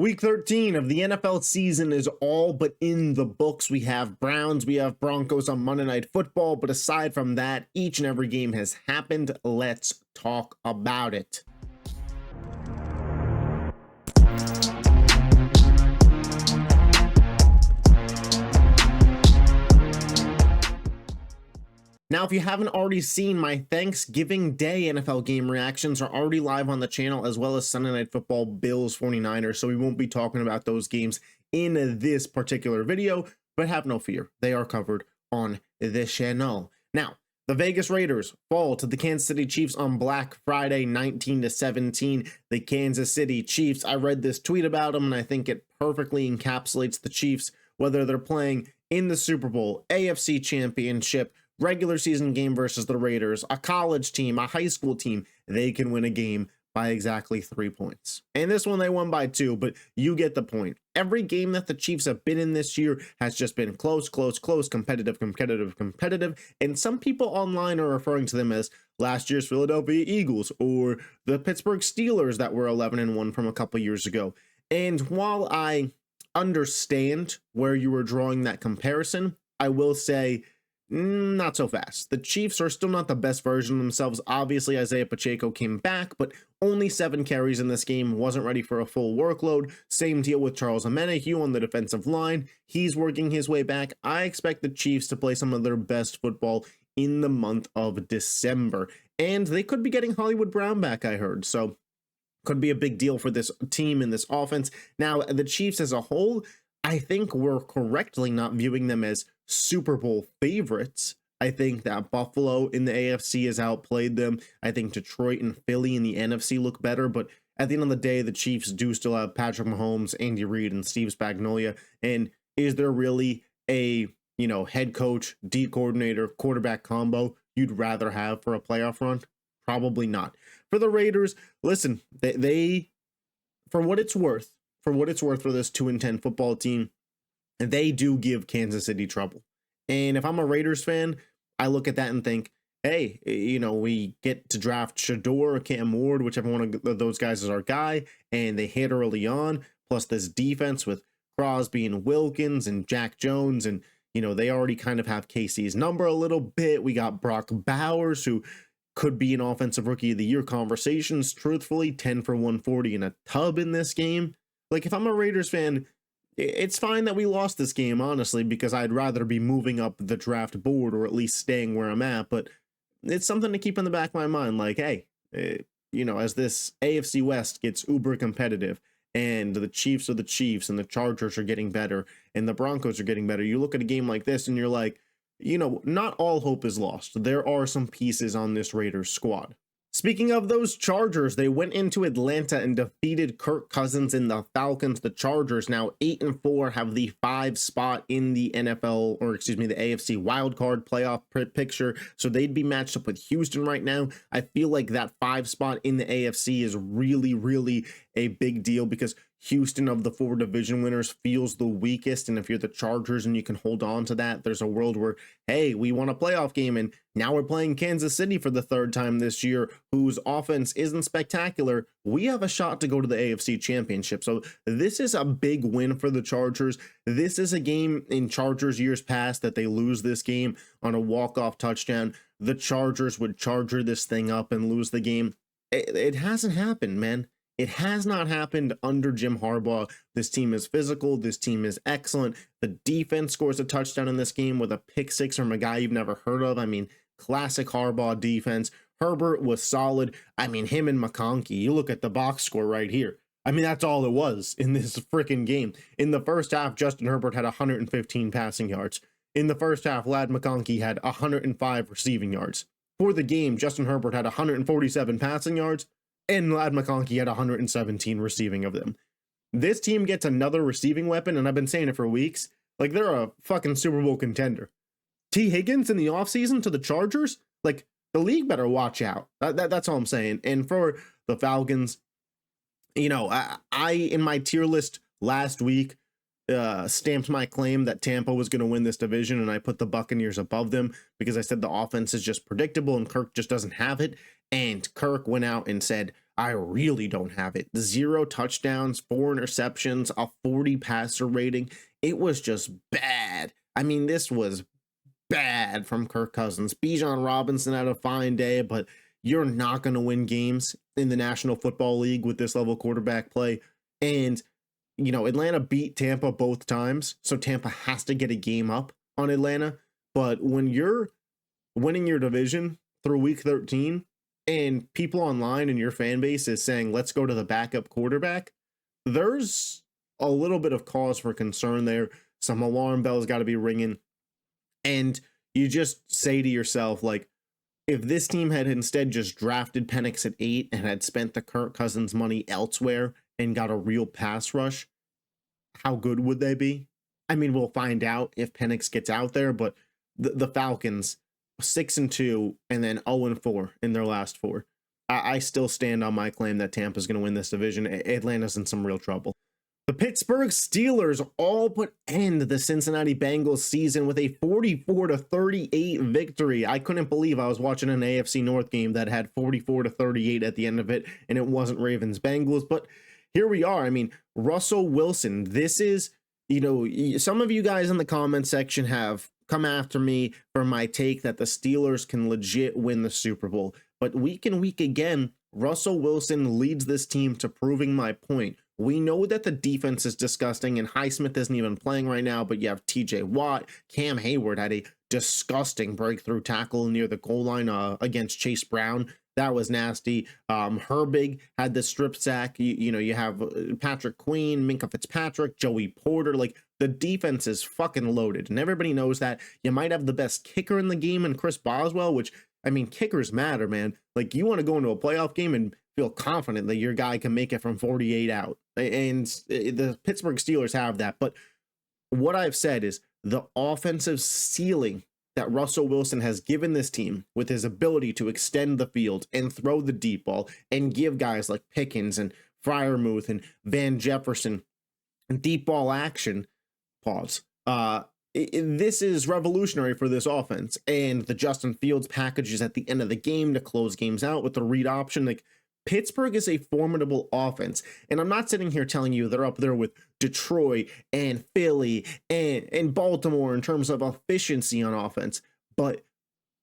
Week 13 of the NFL season is all but in the books. We have Browns, we have Broncos on Monday Night Football, but aside from that, each and every game has happened. Let's talk about it. Now, if you haven't already seen, my Thanksgiving Day NFL game reactions are already live on the channel, as well as Sunday Night Football Bills 49ers, so we won't be talking about those games in this particular video, but have no fear, they are covered on this channel. Now, the Vegas Raiders fall to the Kansas City Chiefs on Black Friday, 19-17. The Kansas City Chiefs, I read this tweet about them, and I think it perfectly encapsulates the Chiefs, whether they're playing in the Super Bowl, AFC Championship, regular season game versus the Raiders, a college team, a high school team, they can win a game by exactly 3 points. And this one they won by 2, but you get the point. Every game that the Chiefs have been in this year has just been close, competitive. And some people online are referring to them as last year's Philadelphia Eagles or the Pittsburgh Steelers that were 11-1 from a couple years ago. And while I understand where you were drawing that comparison, I will say not so fast. The Chiefs are still not the best version of themselves. Obviously, Isaiah Pacheco came back, but only 7 carries in this game, wasn't ready for a full workload. Same deal with Charles Omenihu on the defensive line. He's working his way back. I expect the Chiefs to play some of their best football in the month of December. And they could be getting Hollywood Brown back, I heard. So could be a big deal for this team and this offense. Now, the Chiefs as a whole, I think we're correctly not viewing them as Super Bowl favorites. I think that Buffalo in the AFC has outplayed them. I think Detroit and Philly in the NFC look better, but at the end of the day, the Chiefs do still have Patrick Mahomes, Andy Reid, and Steve Spagnuolo. And is there really a, head coach, D coordinator, quarterback combo you'd rather have for a playoff run? Probably not. For the Raiders, listen, they for what it's worth for this 2-10 football team, they do give Kansas City trouble. And if I'm a Raiders fan, I look at that and think, hey, we get to draft Shador or Cam Ward, whichever one of those guys is our guy, and they hit early on, plus this defense with Crosby and Wilkins and Jack Jones, and, they already kind of have KC's number a little bit. We got Brock Bowers, who could be in Offensive Rookie of the Year conversations, truthfully, 10 for 140 in a tub in this game. Like, if I'm a Raiders fan, it's fine that we lost this game, honestly, because I'd rather be moving up the draft board or at least staying where I'm at. But it's something to keep in the back of my mind. Like, hey, as this AFC West gets uber competitive and the Chiefs are the Chiefs and the Chargers are getting better and the Broncos are getting better, you look at a game like this and you're like, not all hope is lost. There are some pieces on this Raiders squad. Speaking of those Chargers, they went into Atlanta and defeated Kirk Cousins and the Falcons. The Chargers, now 8-4, have the 5 spot in the the AFC wildcard playoff picture. So they'd be matched up with Houston right now. I feel like that 5 spot in the AFC is really, really a big deal because Houston, of the 4 division winners, feels the weakest. And if you're the Chargers and you can hold on to that, there's a world where, hey, we won a playoff game and now we're playing Kansas City for the 3rd time this year, whose offense isn't spectacular. We have a shot to go to the AFC Championship. So this is a big win for the Chargers. This is a game in Chargers years past that they lose this game on a walk-off touchdown. The Chargers would charger this thing up and lose the game. It hasn't happened, man. It has not happened under Jim Harbaugh. This team is physical. This team is excellent. The defense scores a touchdown in this game with a pick 6 from a guy you've never heard of. I mean, classic Harbaugh defense. Herbert was solid. I mean, him and McConkey, you look at the box score right here. I mean, that's all it was in this freaking game. In the first half, Justin Herbert had 115 passing yards. In the first half, Ladd McConkey had 105 receiving yards. For the game, Justin Herbert had 147 passing yards, and Ladd McConkey had 117 receiving of them. This team gets another receiving weapon, and I've been saying it for weeks. Like, they're a fucking Super Bowl contender. T. Higgins in the offseason to the Chargers? Like, the league better watch out. That's all I'm saying. And for the Falcons, I in my tier list last week, stamped my claim that Tampa was going to win this division, and I put the Buccaneers above them because I said the offense is just predictable and Kirk just doesn't have it. And Kirk went out and said, I really don't have it. 0 touchdowns, 4 interceptions, a 40 passer rating. It was just bad. I mean, this was bad from Kirk Cousins. Bijan Robinson had a fine day, but you're not going to win games in the National Football League with this level quarterback play. And, Atlanta beat Tampa both times, so Tampa has to get a game up on Atlanta. But when you're winning your division through week 13 and people online in your fan base is saying, let's go to the backup quarterback, there's a little bit of cause for concern there. Some alarm bells got to be ringing. And you just say to yourself, like, if this team had instead just drafted Penix at 8 and had spent the Kirk Cousins money elsewhere and got a real pass rush, how good would they be? I mean, we'll find out if Penix gets out there, but the Falcons, 6-2 and then 0-4 in their last 4. I still stand on my claim that Tampa's going to win this division. Atlanta's in some real trouble. The Pittsburgh Steelers all put end to the Cincinnati Bengals season with a 44-38 victory. I couldn't believe I was watching an AFC North game that had 44-38 at the end of it, and it wasn't Ravens Bengals. But here we are. I mean, Russell Wilson, this is, some of you guys in the comment section have come after me for my take that the Steelers can legit win the Super Bowl. But week in, week again, Russell Wilson leads this team to proving my point. We know that the defense is disgusting, and Highsmith isn't even playing right now, but you have TJ Watt. Cam Hayward had a disgusting breakthrough tackle near the goal line against Chase Brown. That was nasty. Herbig had the strip sack. You have Patrick Queen, Minkah Fitzpatrick, Joey Porter. Like, the defense is fucking loaded, and everybody knows that. You might have the best kicker in the game in Chris Boswell, which, I mean, kickers matter, man. Like, you want to go into a playoff game and feel confident that your guy can make it from 48 out. And the Pittsburgh Steelers have that. But what I've said is the offensive ceiling that Russell Wilson has given this team with his ability to extend the field and throw the deep ball and give guys like Pickens and Freiermuth and Van Jefferson deep ball action. This is revolutionary for this offense. And the Justin Fields packages at the end of the game to close games out with the read option. Like, Pittsburgh is a formidable offense. And I'm not sitting here telling you they're up there with Detroit and Philly and Baltimore in terms of efficiency on offense. But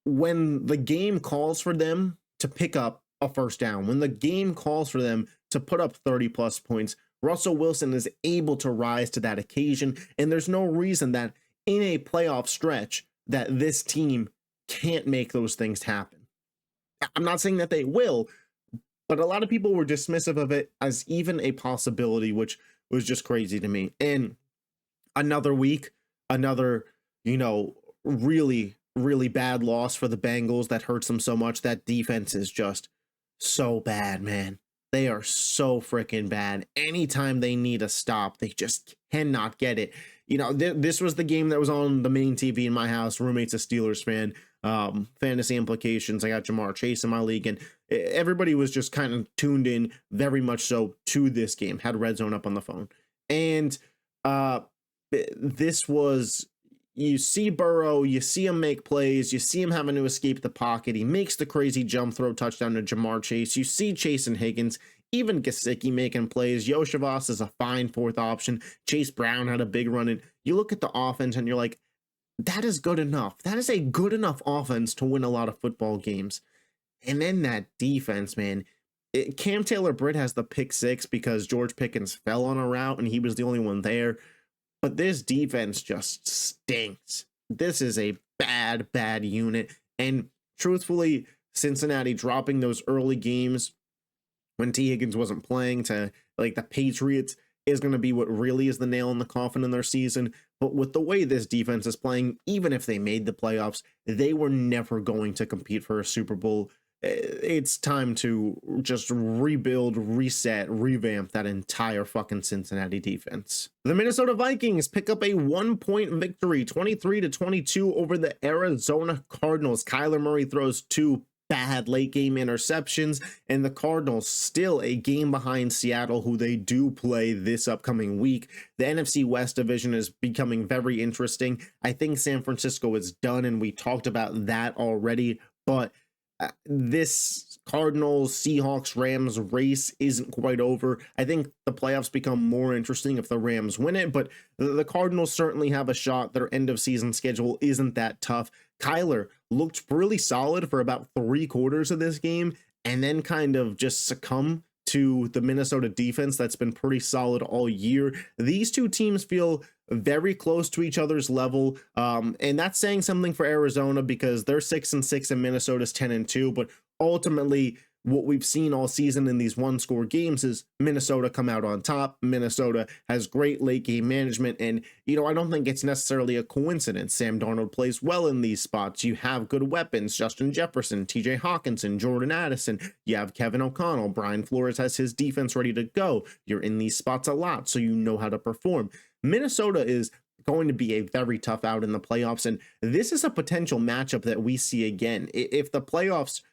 when the game calls for them to pick up a first down, when the game calls for them to put up 30 plus points, Russell Wilson is able to rise to that occasion. And there's no reason that in a playoff stretch that this team can't make those things happen. I'm not saying that they will, but a lot of people were dismissive of it as even a possibility, which was just crazy to me. And another week, another, really, really bad loss for the Bengals that hurts them so much. That defense is just so bad, man. They are so freaking bad. Anytime they need a stop, they just cannot get it. This was the game that was on the main TV in my house. Roommate's a Steelers fan. Fantasy implications. I got Jamar Chase in my league, and everybody was just kind of tuned in very much so to this game. Had Red Zone up on the phone. And this was, you see Burrow, you see him make plays, you see him having to escape the pocket. He makes the crazy jump throw touchdown to Jamar Chase. You see Chase and Higgins, even Gesicki making plays. Yoshivas is a fine fourth option. Chase Brown had a big run in. You look at the offense and you're like, that is good enough. That is a good enough offense to win a lot of football games. And then that defense, man. Cam Taylor-Britt has the pick 6 because George Pickens fell on a route and he was the only one there. But this defense just stinks. This is a bad, bad unit. And truthfully, Cincinnati dropping those early games when T. Higgins wasn't playing to like the Patriots is going to be what really is the nail in the coffin in their season. But with the way this defense is playing, even if they made the playoffs, they were never going to compete for a Super Bowl. It's time to just rebuild, reset, revamp that entire fucking Cincinnati defense. The Minnesota Vikings pick up a 1-point victory, 23-22 over the Arizona Cardinals. Kyler Murray throws 2 bad late game interceptions, and the Cardinals still a game behind Seattle, who they do play this upcoming week. The NFC West division is becoming very interesting. I think San Francisco is done, and we talked about that already, but This Cardinals, Seahawks, Rams race isn't quite over. I think the playoffs become more interesting if the Rams win it, but the Cardinals certainly have a shot. Their end of season schedule isn't that tough. Kyler looked really solid for about 3/4 of this game and then kind of just succumb to the Minnesota defense that's been pretty solid all year. These two teams feel very close to each other's level, and that's saying something for Arizona because they're 6-6 and Minnesota's 10-2. But ultimately, what we've seen all season in these one-score games is Minnesota come out on top. Minnesota has great late game management, and I don't think it's necessarily a coincidence. Sam Darnold plays well in these spots. You have good weapons: Justin Jefferson, TJ Hawkinson, Jordan Addison. You have Kevin O'Connell. Brian Flores has his defense ready to go. You're in these spots a lot, so you know how to perform. Minnesota is going to be a very tough out in the playoffs, and this is a potential matchup that we see again. If the playoffs,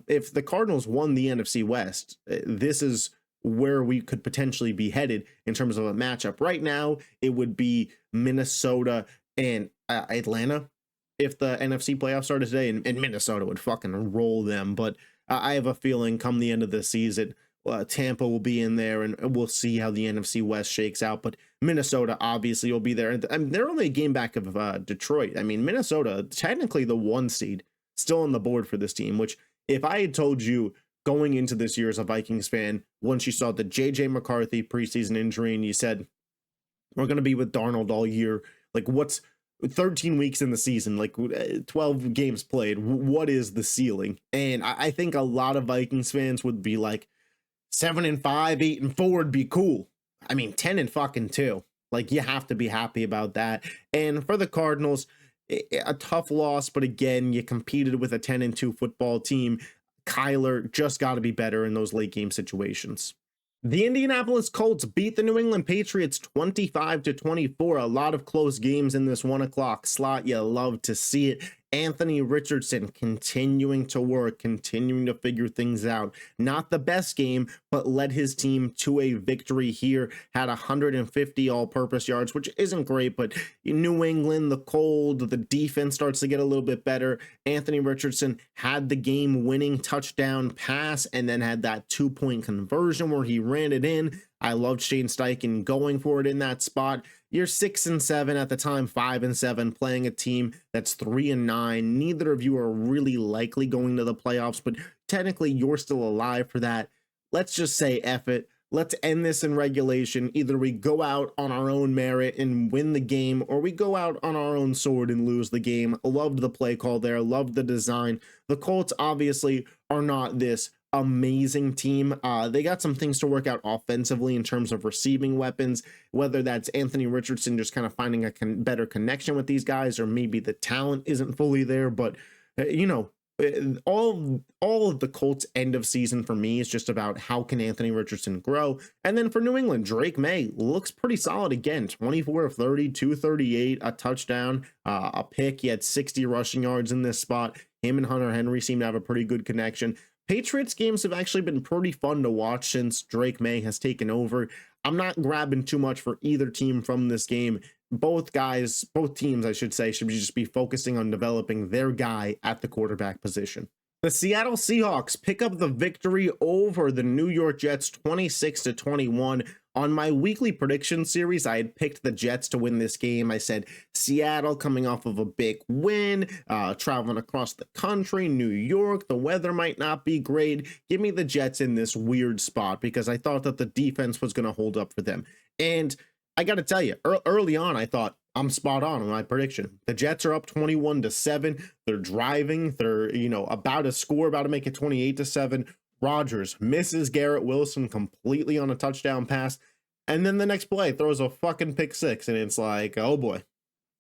if the Cardinals won the NFC West, this is where we could potentially be headed in terms of a matchup. Right now, it would be Minnesota and Atlanta if the NFC playoffs started today, and Minnesota would fucking roll them. But I have a feeling come the end of the season, Tampa will be in there, and we'll see how the NFC West shakes out. But Minnesota obviously will be there. I mean, they're only a game back of Detroit. I mean, Minnesota, technically the 1 seed, still on the board for this team, which if I had told you going into this year as a Vikings fan, once you saw the JJ McCarthy preseason injury and you said, we're going to be with Darnold all year, like what's 13 weeks in the season, like 12 games played, what is the ceiling? And I think a lot of Vikings fans would be like, 7-5, 8-4 would be cool. I mean, 10-2. Like, you have to be happy about that. And for the Cardinals, a tough loss, but again, you competed with a 10-2 football team. Kyler just got to be better in those late game situations. The Indianapolis Colts beat the New England Patriots 25-24. A lot of close games in this 1 o'clock slot. You love to see it. Anthony Richardson continuing to work, continuing to figure things out. Not the best game, but led his team to a victory here. Had 150 all-purpose yards, which isn't great, but New England, the cold, the defense starts to get a little bit better. Anthony Richardson had the game-winning touchdown pass and then had that 2-point conversion where he ran it in. I loved Shane Steichen going for it in that spot. You're 6-7 at the time, 5-7, playing a team that's 3-9. Neither of you are really likely going to the playoffs, but technically you're still alive for that. Let's just say F it. Let's end this in regulation. Either we go out on our own merit and win the game, or we go out on our own sword and lose the game. Loved the play call there. Loved the design. The Colts obviously are not this amazing team. They got some things to work out offensively in terms of receiving weapons, whether that's Anthony Richardson just kind of finding a better connection with these guys, or maybe the talent isn't fully there. But all of the Colts end of season for me is just about how can Anthony Richardson grow. And then for New England, Drake May looks pretty solid again. 24 of 30, 238, a touchdown, a pick. He had 60 rushing yards in this spot. Him and Hunter Henry seem to have a pretty good connection. Patriots games have actually been pretty fun to watch since Drake May has taken over. I'm not grabbing too much for either team from this game. Both teams, I should say, should just be focusing on developing their guy at the quarterback position. The Seattle Seahawks pick up the victory over the New York Jets 26-21. On my weekly prediction series, I had picked the Jets to win this game. I said Seattle coming off of a big win, traveling across the country, New York, the weather might not be great. Give me the Jets in this weird spot because I thought that the defense was going to hold up for them. And I got to tell you, early on, I thought I'm spot on my prediction. The Jets are up 21-7. They're driving. They're, about to score, about to make it 28-7. Rodgers misses Garrett Wilson completely on a touchdown pass. And then the next play throws a fucking pick six. And it's like, oh boy,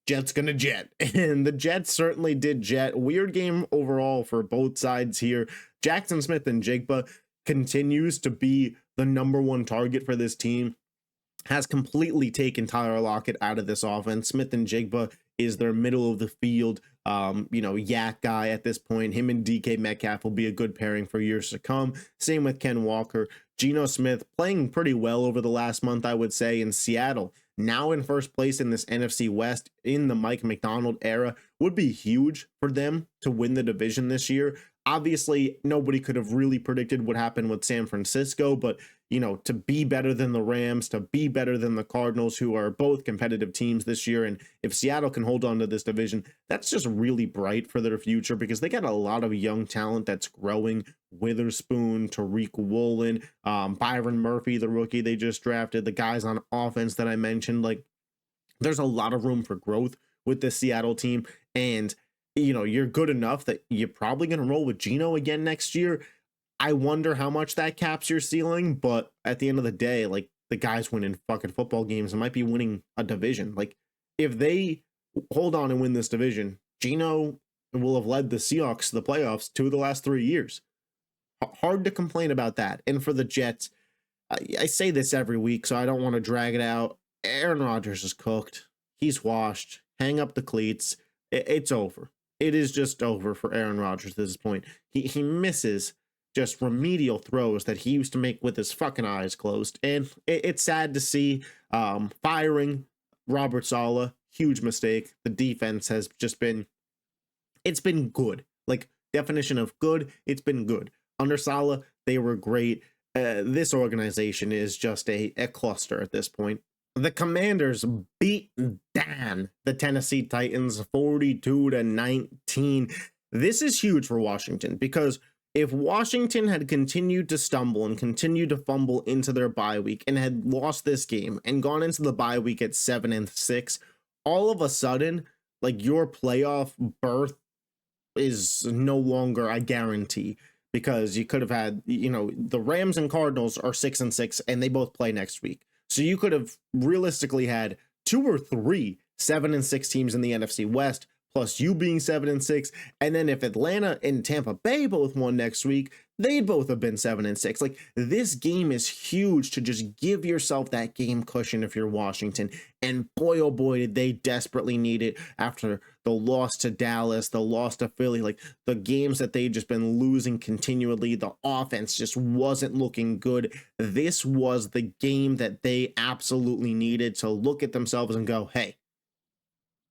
Jets gonna jet. And the Jets certainly did jet. Weird game overall for both sides here. Jackson Smith-Njigba continues to be the #1 target for this team. Has completely taken Tyler Lockett out of this offense. Smith-Njigba is their middle of the field, yak guy at this point. Him and DK Metcalf will be a good pairing for years to come. Same with Ken Walker. Geno Smith playing pretty well over the last month, I would say, in Seattle. now in first place in this NFC West in the Mike McDonald era would be huge for them to win the division this year. Obviously, nobody could have really predicted what happened with San Francisco, but to be better than the Rams, to be better than the Cardinals, who are both competitive teams this year, and if Seattle can hold on to this division, that's just really bright for their future because they got a lot of young talent that's growing. Witherspoon, Tariq Woolen, Byron Murphy, the rookie they just drafted, the guys on offense that I mentioned, like there's a lot of room for growth with this Seattle team, and you're good enough that you're probably going to roll with Geno again next year. I wonder how much that caps your ceiling, but at the end of the day, like the guys winning fucking football games and might be winning a division. Like if they hold on and win this division, Geno will have led the Seahawks to the playoffs 2 of the last 3 years. Hard to complain about that. And for the Jets, I say this every week, so I don't want to drag it out. Aaron Rodgers is cooked. He's washed. Hang up the cleats. It's over. It is just over for Aaron Rodgers at this point. He misses just remedial throws that he used to make with his fucking eyes closed. And it's sad to see. Firing Robert Saleh, huge mistake. The defense has just been, it's been good. Like definition of good, it's been good. Under Saleh, they were great. This organization is just a cluster at this point. The Commanders beat down the Tennessee Titans 42-19. This is huge for Washington because if Washington had continued to stumble and continued to fumble into their bye week and had lost this game and gone into the bye week at 7-6, all of a sudden, like your playoff berth is no longer a guarantee because you could have had, the Rams and Cardinals are 6-6 and they both play next week. So you could have realistically had 2 or 3 7-6 teams in the NFC West, plus you being 7-6. And then if Atlanta and Tampa Bay both won next week, they'd both have been 7-6. Like this game is huge to just give yourself that game cushion if you're Washington. And boy, oh boy, did they desperately need it after the loss to Dallas, the loss to Philly, like the games that they'd just been losing continually. The offense just wasn't looking good. This was the game that they absolutely needed to look at themselves and go, hey,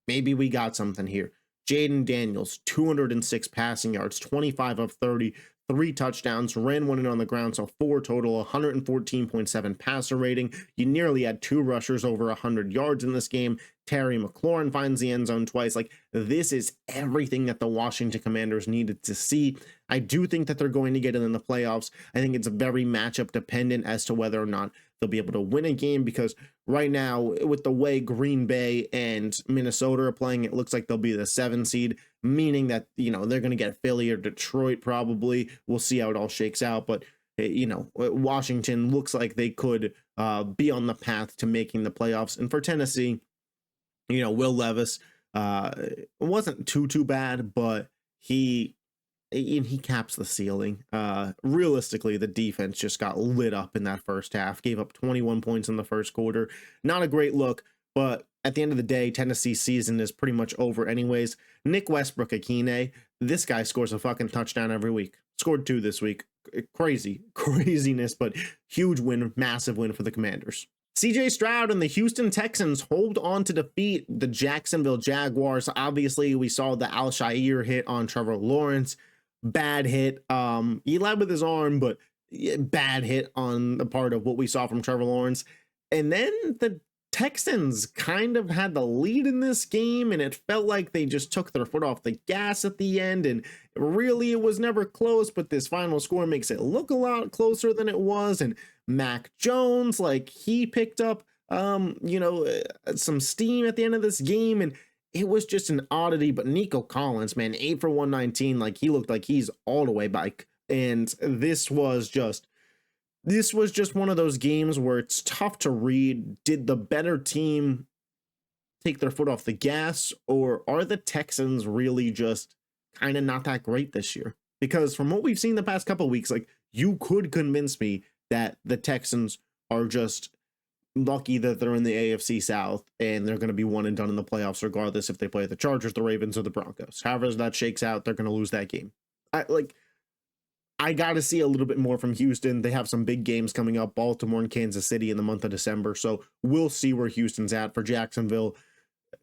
maybe we got something here. Jaden Daniels, 206 passing yards, 25 of 30, 3 touchdowns, ran one in on the ground, so 4 total, 114.7 passer rating. You nearly had 2 rushers over 100 yards in this game. Terry McLaurin finds the end zone twice. Like, this is everything that the Washington Commanders needed to see. I do think that they're going to get it in the playoffs. I think it's very matchup dependent as to whether or not they'll be able to win a game, because right now, with the way Green Bay and Minnesota are playing, it looks like they'll be the 7 seed, meaning that, they're going to get Philly or Detroit probably. We'll see how it all shakes out. But, Washington looks like they could be on the path to making the playoffs. And for Tennessee, Will Levis wasn't too bad, but he caps the ceiling. Realistically, the defense just got lit up in that first half, gave up 21 points in the first quarter. Not a great look, but at the end of the day, Tennessee's season is pretty much over anyways. Nick Westbrook-Akine, this guy scores a fucking touchdown every week. Scored 2 this week. Craziness, but huge win, massive win for the Commanders. CJ Stroud and the Houston Texans hold on to defeat the Jacksonville Jaguars. Obviously, we saw the Al-Shaair hit on Trevor Lawrence. Bad hit. He led with his arm, but bad hit on the part of what we saw from Trevor Lawrence. And then the Texans kind of had the lead in this game, and it felt like they just took their foot off the gas at the end, and really it was never close, but this final score makes it look a lot closer than it was. And Mac Jones, like, he picked up some steam at the end of this game, and it was just an oddity. But Nico Collins, man, 8 for 119, like, he looked like he's all the way back. And this was just one of those games where it's tough to read. Did the better team take their foot off the gas, or are the Texans really just kind of not that great this year? Because from what we've seen the past couple of weeks, like, you could convince me that the Texans are just lucky that they're in the AFC South and they're going to be one and done in the playoffs, regardless if they play the Chargers, the Ravens, or the Broncos. However that shakes out, they're going to lose that game. I got to see a little bit more from Houston. They have some big games coming up, Baltimore and Kansas City in the month of December. So we'll see where Houston's at. For Jacksonville,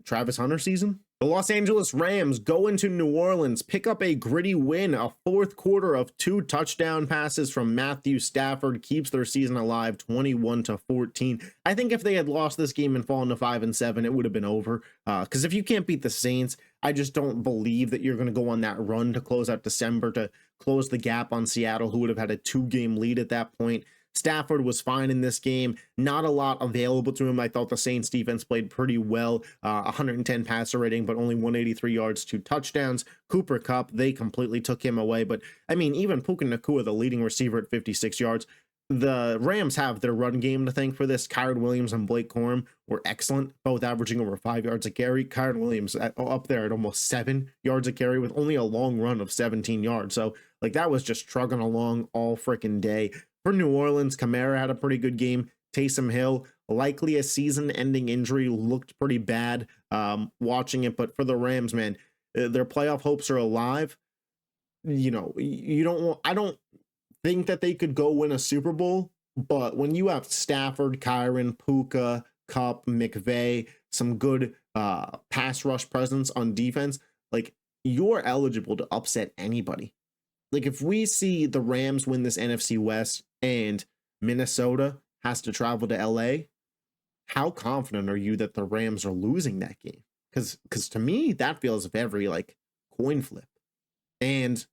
Travis Hunter season. The Los Angeles Rams go into New Orleans, pick up a gritty win. A fourth quarter of 2 touchdown passes from Matthew Stafford keeps their season alive, 21-14. I think if they had lost this game and fallen to 5-7, it would have been over. Because if you can't beat the Saints, I just don't believe that you're going to go on that run to close out December to close the gap on Seattle, who would have had a 2-game lead at that point. Stafford was fine in this game. Not a lot available to him. I thought the Saints defense played pretty well. 110 passer rating, but only 183 yards, 2 touchdowns. Cooper Kupp, they completely took him away. But I mean, even Puka Nacua, the leading receiver at 56 yards. The Rams have their run game to thank for this. Kyron Williams and Blake Corum were excellent, both averaging over 5 yards a carry. Kyron Williams up there at almost 7 yards a carry with only a long run of 17 yards. So like that was just trugging along all freaking day. For New Orleans, Kamara had a pretty good game. Taysom Hill, likely a season-ending injury, looked pretty bad watching it. But for the Rams, man, their playoff hopes are alive. You know, I don't think that they could go win a Super Bowl, but when you have Stafford, Kyron, Puka, Kupp, McVay, some good pass rush presence on defense, like you're eligible to upset anybody. Like if we see the Rams win this NFC West and Minnesota has to travel to LA, how confident are you that the Rams are losing that game? Because to me, that feels very like coin flip. And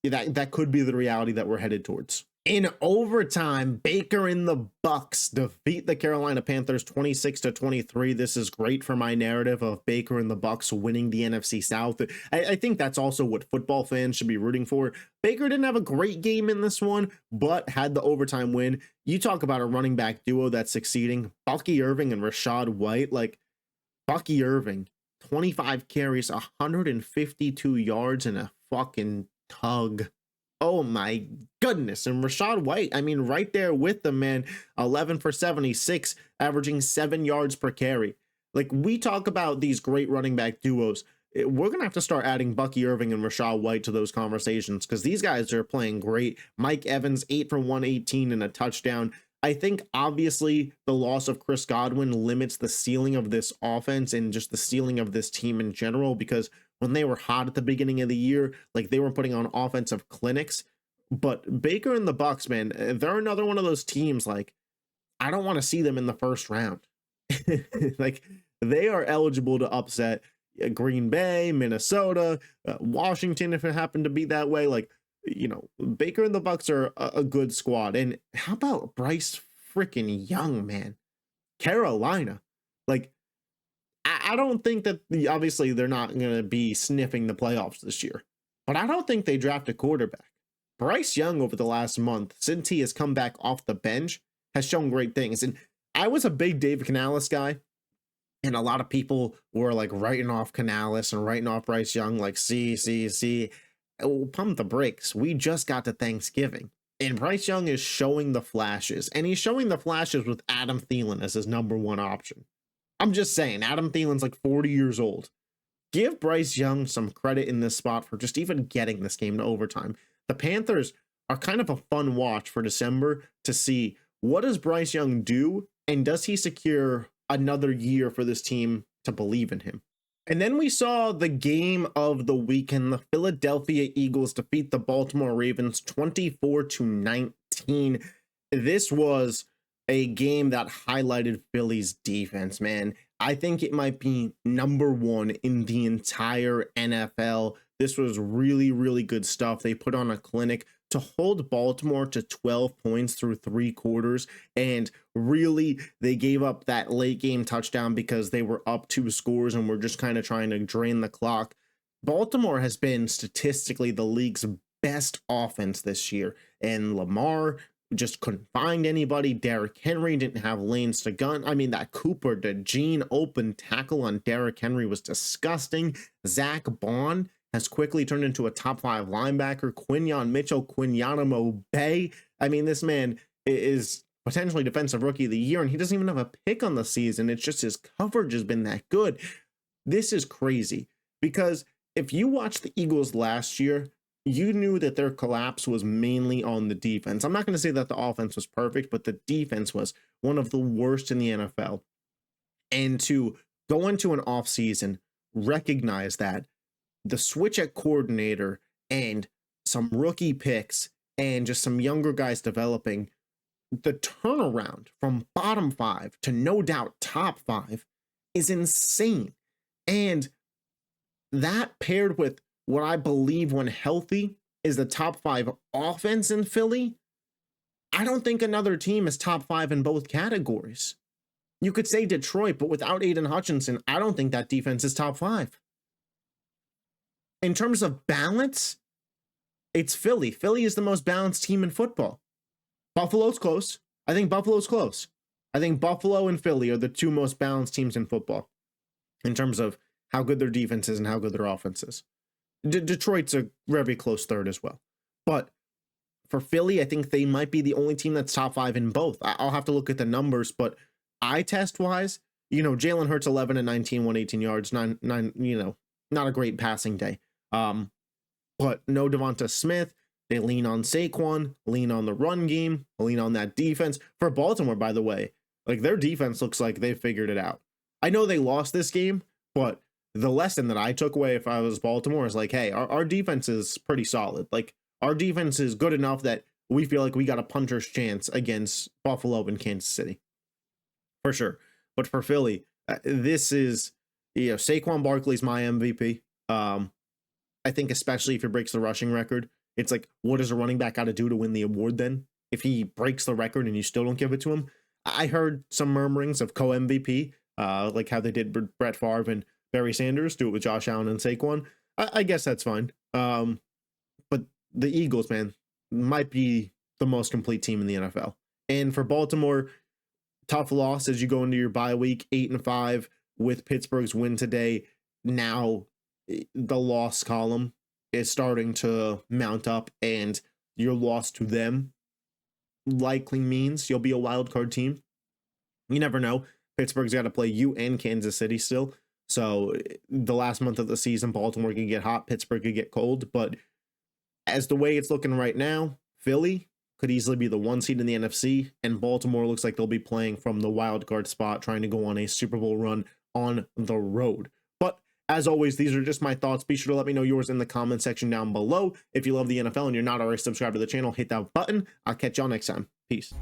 that could be the reality that we're headed towards. In overtime, Baker and the Bucks defeat the Carolina Panthers 26-23. This is great for my narrative of Baker and the Bucks winning the NFC South. I think that's also what football fans should be rooting for. Baker didn't have a great game in this one, but had the overtime win. You talk about a running back duo that's succeeding. Bucky Irving and Rachaad White. Like Bucky Irving, 25 carries, 152 yards, and a fucking tug. Oh my goodness. And Rachaad White, I mean, right there with the man, 11 for 76, averaging 7 yards per carry. Like we talk about these great running back duos. We're going to have to start adding Bucky Irving and Rachaad White to those conversations because these guys are playing great. Mike Evans, 8 for 118 and a touchdown. I think obviously the loss of Chris Godwin limits the ceiling of this offense and just the ceiling of this team in general, because when they were hot at the beginning of the year, like they were putting on offensive clinics. But Baker and the Bucks, man, they're another one of those teams. Like I don't want to see them in the first round. Like they are eligible to upset Green Bay, Minnesota, Washington, if it happened to be that way. Like, you know, Baker and the Bucks are a good squad. And how about Bryce freaking Young, man? Carolina. Like, I don't think that obviously they're not going to be sniffing the playoffs this year, but I don't think they draft a quarterback. Bryce Young over the last month, since he has come back off the bench, has shown great things. And I was a big David Canales guy, and a lot of people were like writing off Canales and writing off Bryce Young, like, see. Oh, pump the brakes. We just got to Thanksgiving, and Bryce Young is showing the flashes, and he's showing the flashes with Adam Thielen as his number one option. I'm just saying, Adam Thielen's like 40 years old. Give Bryce Young some credit in this spot for just even getting this game to overtime. The Panthers are kind of a fun watch for December to see what does Bryce Young do, and does he secure another year for this team to believe in him. And then we saw the game of the weekend. The Philadelphia Eagles defeat the Baltimore Ravens 24-19. This was a game that highlighted Philly's defense, man. I think it might be number one in the entire NFL. This was really, really good stuff. They put on a clinic to hold Baltimore to 12 points through 3 quarters. And really, they gave up that late game touchdown because they were up 2 scores and were just kind of trying to drain the clock. Baltimore has been statistically the league's best offense this year. And Lamar just couldn't find anybody. Derrick Henry didn't have lanes to gun. I mean, that Cooper DeJean open tackle on Derrick Henry was disgusting. Zach Bond has quickly turned into a top 5 linebacker. Quinyon Mitchell, Quinyonamo Bay. I mean, this man is potentially defensive rookie of the year, and he doesn't even have a pick on the season. It's just his coverage has been that good. This is crazy because if you watch the Eagles last year, you knew that their collapse was mainly on the defense. I'm not going to say that the offense was perfect, but the defense was one of the worst in the NFL. And to go into an offseason, recognize that the switch at coordinator and some rookie picks and just some younger guys developing, the turnaround from bottom 5 to no doubt top 5 is insane. And that paired with what I believe when healthy is the top 5 offense in Philly, I don't think another team is top 5 in both categories. You could say Detroit, but without Aiden Hutchinson, I don't think that defense is top 5. In terms of balance, it's Philly. Philly is the most balanced team in football. Buffalo's close. I think Buffalo's close. I think Buffalo and Philly are the 2 most balanced teams in football in terms of how good their defense is and how good their offense is. Detroit's a very close third as well. But for Philly, I think they might be the only team that's top 5 in both. I'll have to look at the numbers, but eye test wise, Jalen Hurts 11 and 19, 118 yards, nine, not a great passing day. But no Devonta Smith. They lean on Saquon, lean on the run game, lean on that defense. For Baltimore, by the way, like their defense looks like they figured it out. I know they lost this game, but the lesson that I took away if I was Baltimore is like, hey, our defense is pretty solid. Like our defense is good enough that we feel like we got a puncher's chance against Buffalo and Kansas City. For sure. But for Philly, this is, Saquon Barkley's my MVP. I think especially if he breaks the rushing record, it's like, what does a running back got to do to win the award then? If he breaks the record and you still don't give it to him? I heard some murmurings of co-MVP, like how they did Brett Favre and Barry Sanders, do it with Josh Allen and Saquon. I guess that's fine. But the Eagles, man, might be the most complete team in the NFL. And for Baltimore, tough loss as you go into your bye week, 8-5 with Pittsburgh's win today. Now the loss column is starting to mount up, and your loss to them likely means you'll be a wild card team. You never know. Pittsburgh's got to play you and Kansas City still. So the last month of the season, Baltimore can get hot, Pittsburgh could get cold. But as the way it's looking right now, Philly could easily be the 1 seed in the NFC, and Baltimore looks like they'll be playing from the wild card spot, trying to go on a Super Bowl run on the road. But as always, these are just my thoughts. Be sure to let me know yours in the comment section down below. If you love the NFL and you're not already subscribed to the channel, hit that button. I'll catch y'all next time. Peace.